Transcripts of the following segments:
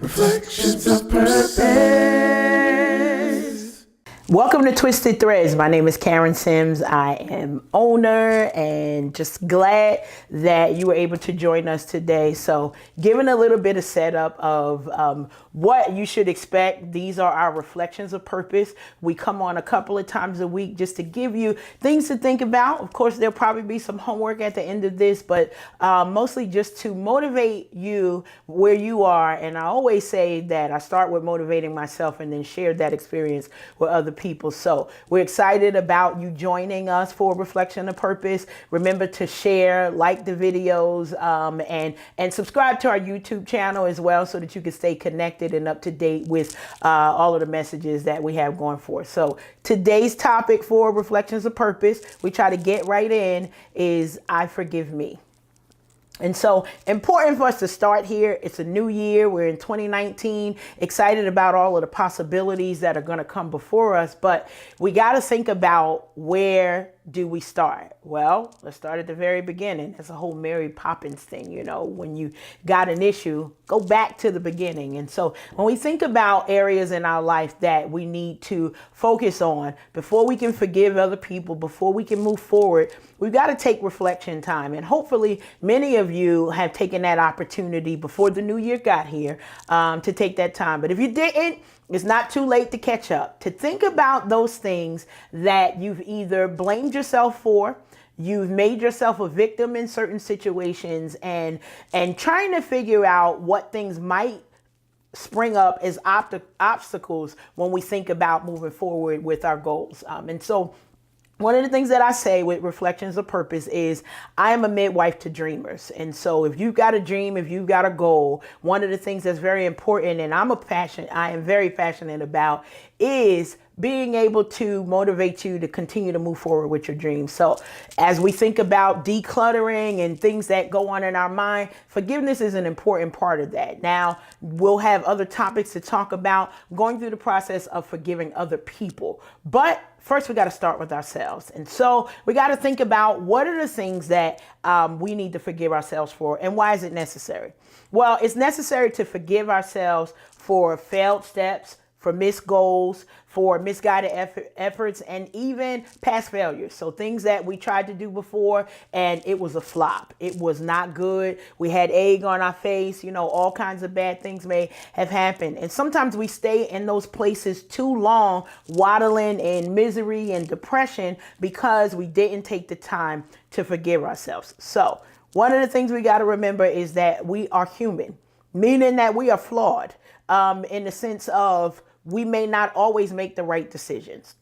Reflections of Purpose. Welcome to Twisted Threads. My name is Karen Sims. I am owner and just glad that you were able to join us today. So giving a little bit of setup of what you should expect. These are our reflections of purpose. We come on a couple of times a week just to give you things to think about. Of course, there'll probably be some homework at the end of this, but mostly just to motivate you where you are. And I always say that I start with motivating myself and then share that experience with other people. So we're excited about you joining us for Reflection of Purpose. Remember to share, like the videos, and subscribe to our YouTube channel as well so that you can stay connected and up to date with all of the messages that we have going forth. So today's topic for Reflections of Purpose, we try to get right in, is I forgive me. And so important for us to start here. It's a new year. We're in 2019, excited about all of the possibilities that are going to come before us. But we got to think about, where do we start? Well, let's start at the very beginning. It's a whole Mary Poppins thing. You know, when you got an issue, go back to the beginning. And so when we think about areas in our life that we need to focus on before we can forgive other people, before we can move forward, we've got to take reflection time. And hopefully many of you have taken that opportunity before the new year got here to take that time. But if you didn't, it's not too late to catch up, to think about those things that you've either blamed yourself for, you've made yourself a victim in certain situations, and trying to figure out what things might spring up as obstacles when we think about moving forward with our goals. And so one of the things that I say with Reflections of Purpose is I am a midwife to dreamers. And so if you've got a dream, if you've got a goal, one of the things that's very important, and I am very passionate about, is being able to motivate you to continue to move forward with your dreams. So as we think about decluttering and things that go on in our mind, forgiveness is an important part of that. Now, we'll have other topics to talk about going through the process of forgiving other people. But first, we got to start with ourselves. And so we got to think about, what are the things that we need to forgive ourselves for, and why is it necessary? Well, it's necessary to forgive ourselves for failed steps, for missed goals, for misguided efforts, and even past failures. So things that we tried to do before and it was a flop. It was not good. We had egg on our face. You know, all kinds of bad things may have happened. And sometimes we stay in those places too long, waddling in misery and depression because we didn't take the time to forgive ourselves. So one of the things we got to remember is that we are human, meaning that we are flawed in the sense of we may not always make the right decisions.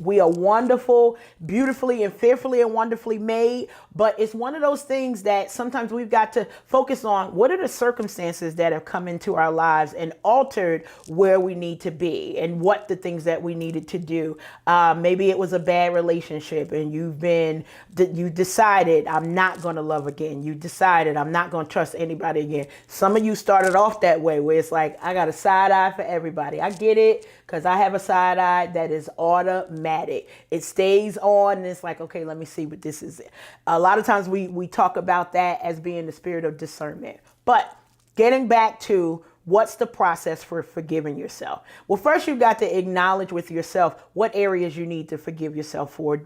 We are wonderful, beautifully and fearfully and wonderfully made, but it's one of those things that sometimes we've got to focus on. What are the circumstances that have come into our lives and altered where we need to be, and what the things that we needed to do? Maybe it was a bad relationship and you decided, I'm not going to love again. You decided, I'm not going to trust anybody again. Some of you started off that way, where it's like, I got a side eye for everybody. I get it, because I have a side eye that is automatic. It stays on and it's like, okay, let me see what this is. A lot of times we talk about that as being the spirit of discernment. But getting back to, what's the process for forgiving yourself? Well, first you've got to acknowledge with yourself what areas you need to forgive yourself for.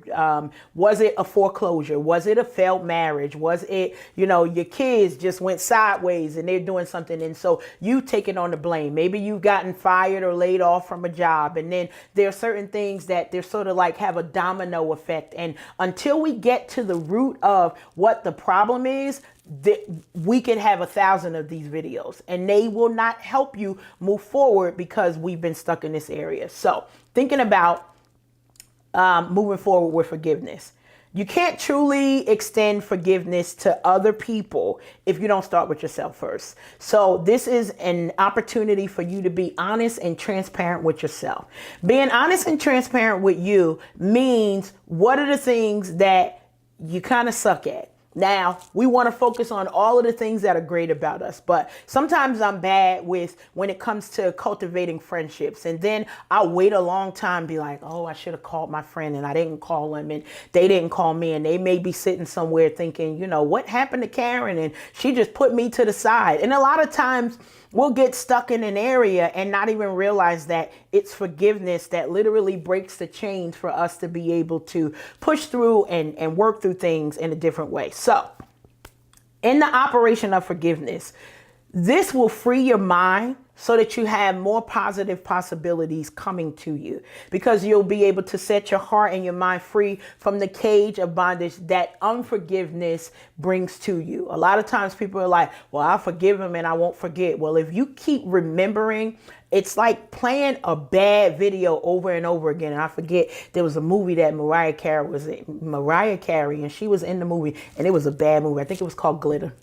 Was it a foreclosure? Was it a failed marriage? Was it, your kids just went sideways and they're doing something, and so you taking on the blame? Maybe you've gotten fired or laid off from a job, and then there are certain things that they're sort of like have a domino effect. And until we get to the root of what the problem is, we could have 1,000 of these videos and they will not help you move forward because we've been stuck in this area. So thinking about moving forward with forgiveness. You can't truly extend forgiveness to other people if you don't start with yourself first. So this is an opportunity for you to be honest and transparent with yourself. Being honest and transparent with you means, what are the things that you kind of suck at? Now, we want to focus on all of the things that are great about us, but sometimes I'm bad with when it comes to cultivating friendships. And then I'll wait a long time, be like, oh, I should have called my friend and I didn't call him and they didn't call me. And they may be sitting somewhere thinking, what happened to Karen? And she just put me to the side. And a lot of times we'll get stuck in an area and not even realize that it's forgiveness that literally breaks the chains for us to be able to push through and work through things in a different way. So, in the operation of forgiveness, this will free your mind so that you have more positive possibilities coming to you, because you'll be able to set your heart and your mind free from the cage of bondage that unforgiveness brings to you. A lot of times people are like, well, I'll forgive him and I won't forget. Well, if you keep remembering, it's like playing a bad video over and over again. And I forget, there was a movie that Mariah Carey, and she was in the movie, and it was a bad movie. I think it was called Glitter.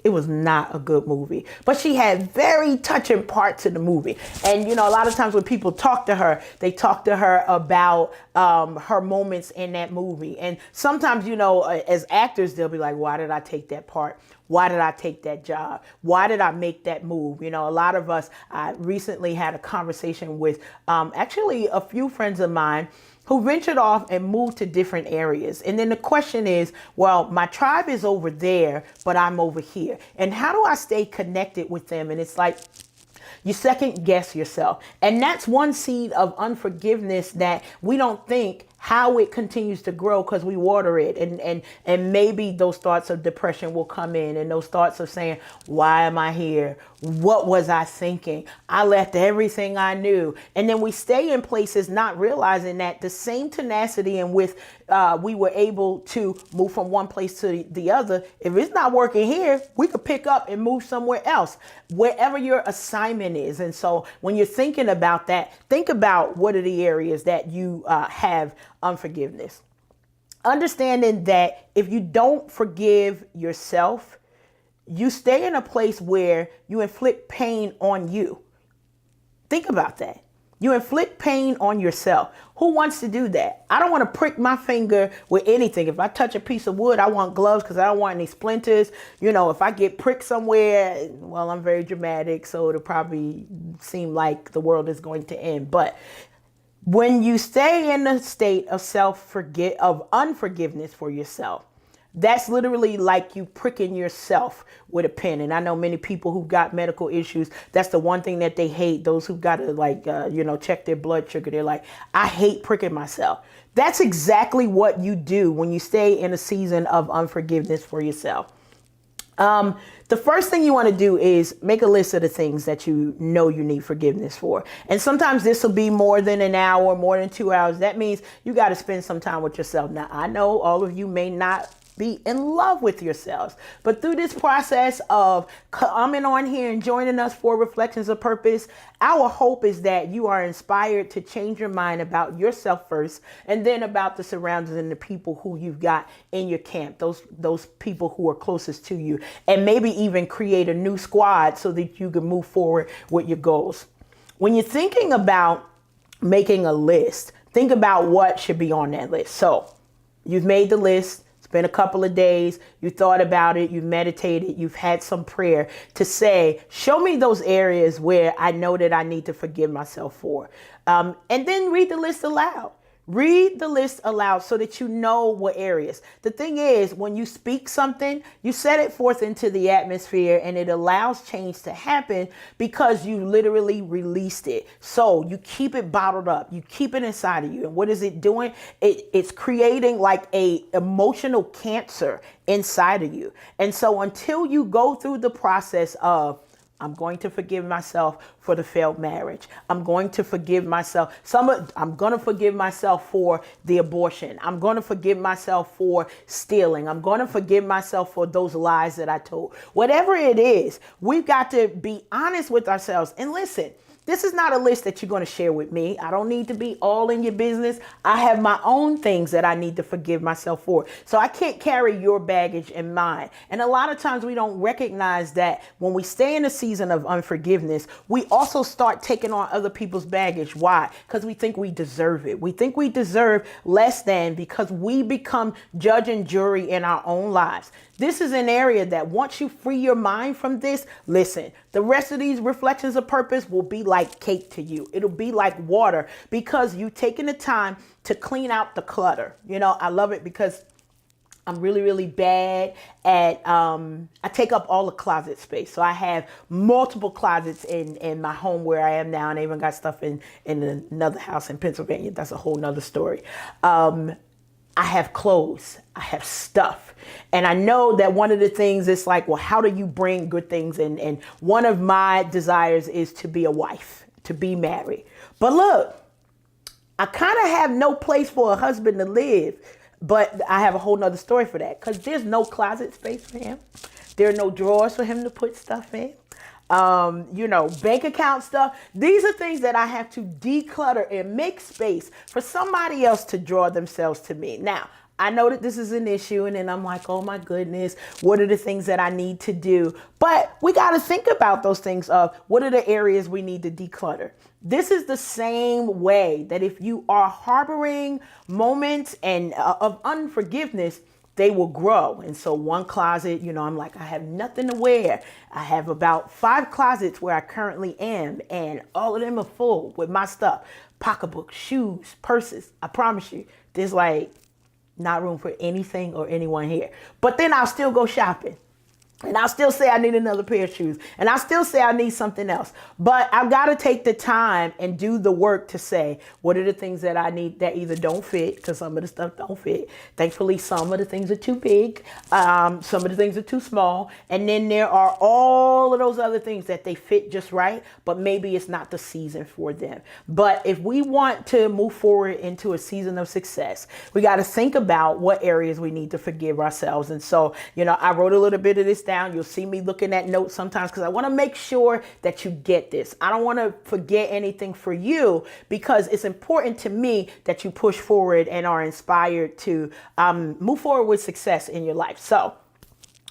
It was not a good movie, but she had very touching parts in the movie. And, a lot of times when people talk to her, they talk to her about her moments in that movie. And sometimes, as actors, they'll be like, why did I take that part? Why did I take that job? Why did I make that move? A lot of us, I recently had a conversation with actually a few friends of mine who ventured off and moved to different areas. And then the question is, well, my tribe is over there, but I'm over here. And how do I stay connected with them? And it's like, you second guess yourself. And that's one seed of unforgiveness that we don't think how it continues to grow because we water it. And maybe those thoughts of depression will come in, and those thoughts of saying, why am I here? What was I thinking? I left everything I knew. And then we stay in places not realizing that the same tenacity in which we were able to move from one place to the other, if it's not working here, we could pick up and move somewhere else, wherever your assignment is. And so when you're thinking about that, think about what are the areas that you have unforgiveness. Understanding that if you don't forgive yourself, you stay in a place where you inflict pain on you. Think about that. You inflict pain on yourself. Who wants to do that? I don't want to prick my finger with anything. If I touch a piece of wood, I want gloves because I don't want any splinters. If I get pricked somewhere, well, I'm very dramatic, so it'll probably seem like the world is going to end. But when you stay in a state of unforgiveness for yourself, that's literally like you pricking yourself with a pin. And I know many people who've got medical issues, that's the one thing that they hate. Those who've got to check their blood sugar, they're like, I hate pricking myself. That's exactly what you do when you stay in a season of unforgiveness for yourself. The first thing you want to do is make a list of the things that you know you need forgiveness for. And sometimes this will be more than an hour, more than 2 hours. That means you got to spend some time with yourself. Now, I know all of you may not be in love with yourselves, but through this process of coming on here and joining us for Reflections of Purpose, our hope is that you are inspired to change your mind about yourself first, and then about the surroundings and the people who you've got in your camp, those people who are closest to you, and maybe even create a new squad so that you can move forward with your goals. When you're thinking about making a list, think about what should be on that list. So you've made the list. Been a couple of days, you thought about it, you meditated, you've had some prayer to say, show me those areas where I know that I need to forgive myself for. And then read the list aloud. Read the list aloud so that you know what areas. The thing is, when you speak something, you set it forth into the atmosphere, and it allows change to happen because you literally released it. So you keep it bottled up. You keep it inside of you. And what is it doing? It's creating like a emotional cancer inside of you. And so until you go through the process of, I'm going to forgive myself for the failed marriage. I'm going to forgive myself. I'm going to forgive myself for the abortion. I'm going to forgive myself for stealing. I'm going to forgive myself for those lies that I told. Whatever it is, we've got to be honest with ourselves. And listen, This is not a list that you're going to share with me. I don't need to be all in your business. I have my own things that I need to forgive myself for. So I can't carry your baggage and mine. And a lot of times we don't recognize that when we stay in a season of unforgiveness, we also start taking on other people's baggage. Why? Because we think we deserve it. We think we deserve less than, because we become judge and jury in our own lives. This is an area that once you free your mind from this, listen, the rest of these reflections of purpose will be like cake to you. It'll be like water, because you've taken the time to clean out the clutter. You know, I love it because I'm really, really bad at, I take up all the closet space. So I have multiple closets in my home where I am now. And I even got stuff in another house in Pennsylvania. That's a whole nother story. I have clothes, I have stuff. And I know that one of the things is like, well, how do you bring good things in? And one of my desires is to be a wife, to be married. But look, I kind of have no place for a husband to live, but I have a whole nother story for that, because there's no closet space for him. There are no drawers for him to put stuff in. Bank account stuff. These are things that I have to declutter and make space for somebody else to draw themselves to me. Now, I know that this is an issue, and then I'm like, oh my goodness, what are the things that I need to do? But we got to think about those things of what are the areas we need to declutter. This is the same way that if you are harboring moments and of unforgiveness, they will grow. And so one closet, I'm like, I have nothing to wear. I have about 5 closets where I currently am, and all of them are full with my stuff. Pocketbooks, shoes, purses. I promise you, there's like not room for anything or anyone here. But then I'll still go shopping. And I'll still say I need another pair of shoes. And I'll still say I need something else. But I've got to take the time and do the work to say, what are the things that I need that either don't fit, because some of the stuff don't fit. Thankfully, some of the things are too big. Some of the things are too small. And then there are all of those other things that they fit just right, but maybe it's not the season for them. But if we want to move forward into a season of success, we got to think about what areas we need to forgive ourselves. And so, I wrote a little bit of this down. You'll see me looking at notes sometimes because I want to make sure that you get this. I don't want to forget anything for you, because it's important to me that you push forward and are inspired to move forward with success in your life. So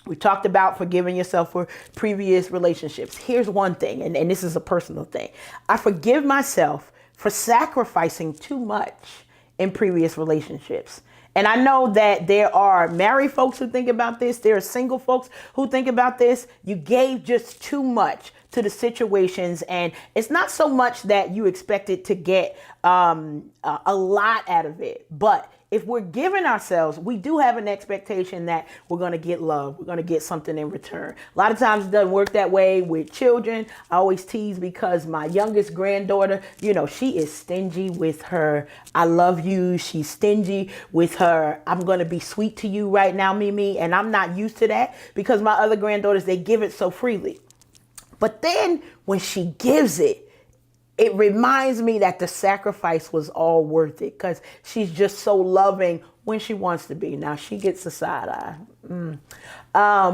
we talked about forgiving yourself for previous relationships. Here's one thing, and this is a personal thing. I forgive myself for sacrificing too much in previous relationships. And I know that there are married folks who think about this. There are single folks who think about this. You gave just too much to the situations, and it's not so much that you expected to get a lot out of it, but if we're giving ourselves, we do have an expectation that we're going to get love. We're going to get something in return. A lot of times it doesn't work that way with children. I always tease because my youngest granddaughter, she is stingy with her I love you. She's stingy with her I'm going to be sweet to you right now, Mimi. And I'm not used to that because my other granddaughters, they give it so freely. But then when she gives it, it reminds me that the sacrifice was all worth it, because she's just so loving when she wants to be. Now she gets a side eye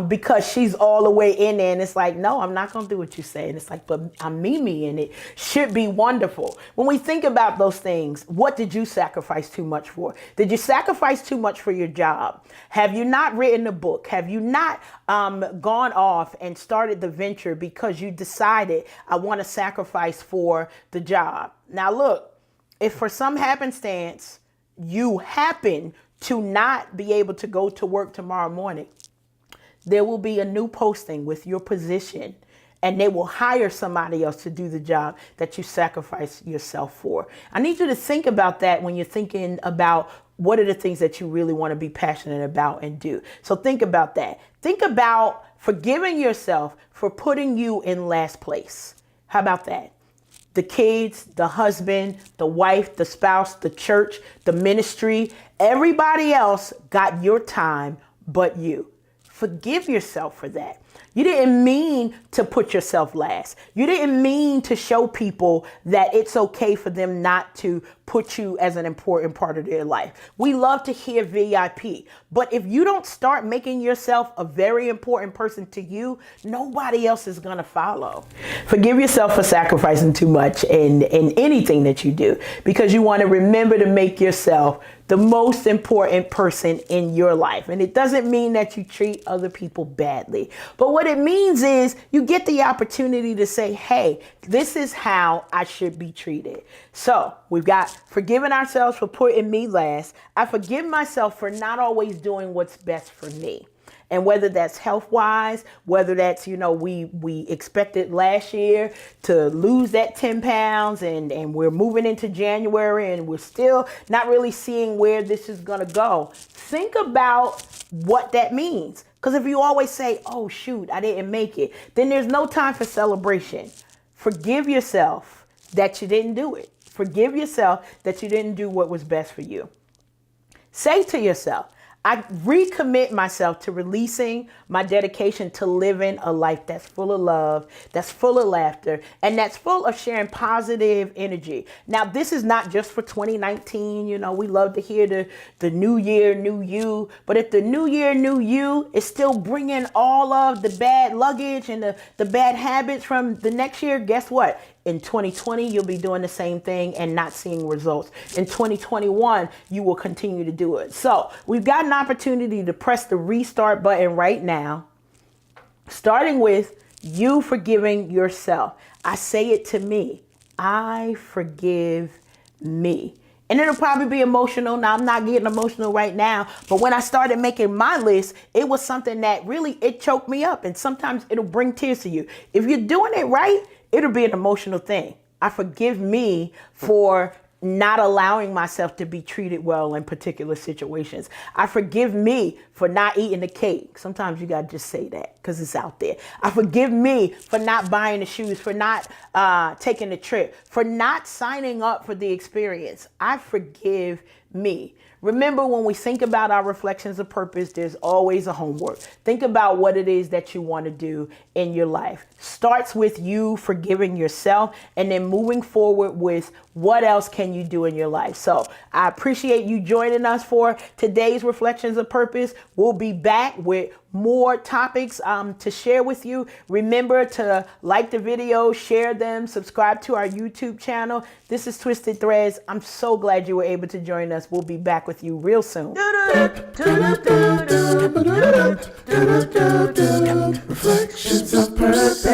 because she's all the way in there, and it's like, no, I'm not going to do what you say. And it's like, but I'm Mimi, and it should be wonderful. When we think about those things, what did you sacrifice too much for? Did you sacrifice too much for your job? Have you not written a book? Have you not gone off and started the venture because you decided I want to sacrifice for the job? Now look, if for some happenstance you happen to not be able to go to work tomorrow morning, there will be a new posting with your position, and they will hire somebody else to do the job that you sacrifice yourself for. I need you to think about that when you're thinking about what are the things that you really want to be passionate about and do. So think about that. Think about forgiving yourself for putting you in last place. How about that? The kids, the husband, the wife, the spouse, the church, the ministry, everybody else got your time but you. Forgive yourself for that. You didn't mean to put yourself last. You didn't mean to show people that it's okay for them not to put you as an important part of their life. We love to hear VIP, but if you don't start making yourself a very important person to you, nobody else is going to follow. Forgive yourself for sacrificing too much in anything that you do, because you want to remember to make yourself the most important person in your life. And it doesn't mean that you treat other people badly. But what it means is you get the opportunity to say, hey, this is how I should be treated. So we've got forgiving ourselves for putting me last. I forgive myself for not always doing what's best for me. And whether that's health-wise, whether that's, we expected last year to lose that 10 pounds and we're moving into January and we're still not really seeing where this is going to go. Think about what that means. Because if you always say, oh, shoot, I didn't make it, then there's no time for celebration. Forgive yourself that you didn't do it. Forgive yourself that you didn't do what was best for you. Say to yourself, I recommit myself to releasing my dedication to living a life that's full of love, that's full of laughter, and that's full of sharing positive energy. Now, this is not just for 2019. We love to hear the new year, new you. But if the new year, new you is still bringing all of the bad luggage and the bad habits from the next year, guess what? In 2020, you'll be doing the same thing and not seeing results. In 2021, you will continue to do it. So we've got an opportunity to press the restart button right now, starting with you forgiving yourself. I say it to me. I forgive me. And it'll probably be emotional. Now, I'm not getting emotional right now, but when I started making my list, it was something that really, it choked me up. And sometimes it'll bring tears to you. If you're doing it right, it'll be an emotional thing. I forgive me for not allowing myself to be treated well in particular situations. I forgive me for not eating the cake. Sometimes you got to just say that because it's out there. I forgive me for not buying the shoes, for not taking the trip, for not signing up for the experience. I forgive me. Remember, when we think about our reflections of purpose, there's always a homework. Think about what it is that you want to do in your life. Starts with you forgiving yourself and then moving forward with what else can you do in your life. So I appreciate you joining us for today's Reflections of Purpose. We'll be back with more topics to share with you. Remember to like the video, share them, subscribe to our YouTube channel. This is Twisted Threads. I'm so glad you were able to join us. We'll be back with you real soon. Reflections of Purpose.